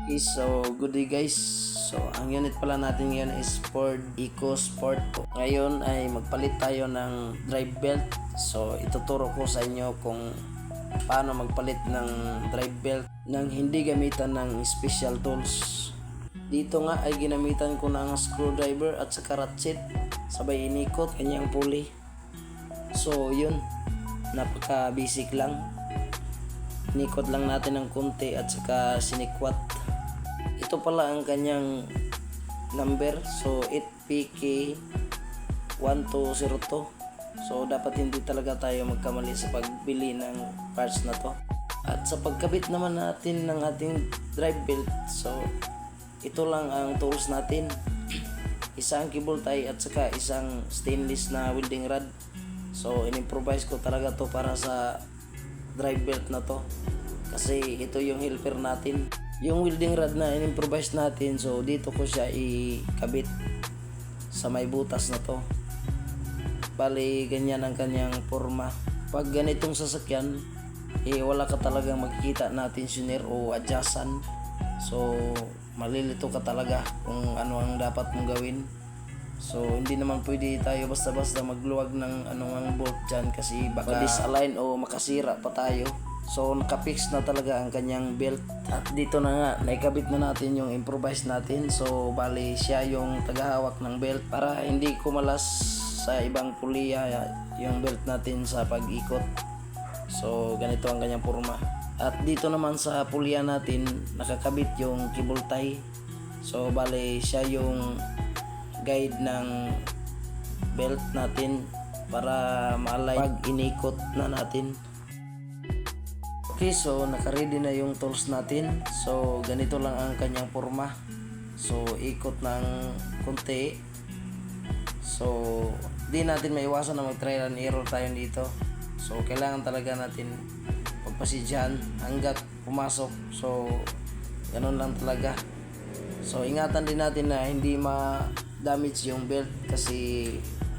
Okay, so good day guys. So ang unit pala natin ngayon is Ford EcoSport po. Ngayon ay magpalit tayo ng drive belt. So ituturo ko sa inyo kung paano magpalit ng drive belt nang hindi gamitan ng special tools. Dito nga ay ginamitan ko ng screwdriver at saka ratchet, sabay inikot kanyang pulley. So yun, napaka basic lang. Inikot lang natin ng konti at saka sinikwat. Ito pala ang kanyang number. So 8PK1202. So dapat hindi talaga tayo magkamali sa pagbili ng parts na to. At sa pagkabit naman natin ng ating drive belt, so ito lang ang tools natin. Isang cable tie at saka isang stainless na welding rod. So in-improvise ko talaga to para sa drive belt na to, kasi ito yung helper natin. Yung welding rod na in-improvise natin, so dito ko siya ikabit sa may butas na to. Bali ganyan ang kanyang forma. Pag ganitong sasakyan, wala ka talagang makikita na tensioner o adjustan. So malilito ka talaga kung ano ang dapat mong gawin. So hindi naman pwede tayo basta-basta magluwag ng anong bolt dyan, kasi baka disalign o makasira pa tayo. So nakapix na talaga ang kanyang belt. At dito na nga, naikabit na natin yung improvise natin. So bali siya yung tagahawak ng belt para hindi kumalas sa ibang puliya yung belt natin sa pag-ikot. So ganito ang kanyang forma. At dito naman sa puliya natin nakakabit yung cable tie. So bali siya yung guide ng belt natin para ma-align pag inikot na natin. Okay, so naka-ready na yung tools natin. So ganito lang ang kanyang forma. So ikot ng konti. So di natin maiwasan na mag-trial and error tayo dito. So kailangan talaga natin pagpasidyahan hanggat pumasok. So ganun lang talaga. So ingatan din natin na hindi ma-damage yung belt, kasi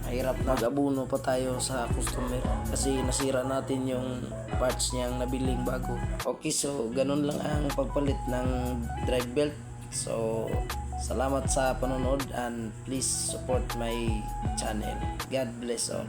mahirap na mag-abuno pa tayo sa customer kasi nasira natin yung parts niyang nabiling bago. Okay, so ganun lang ang pagpalit ng drive belt. So salamat sa panonood and please support my channel. God bless all.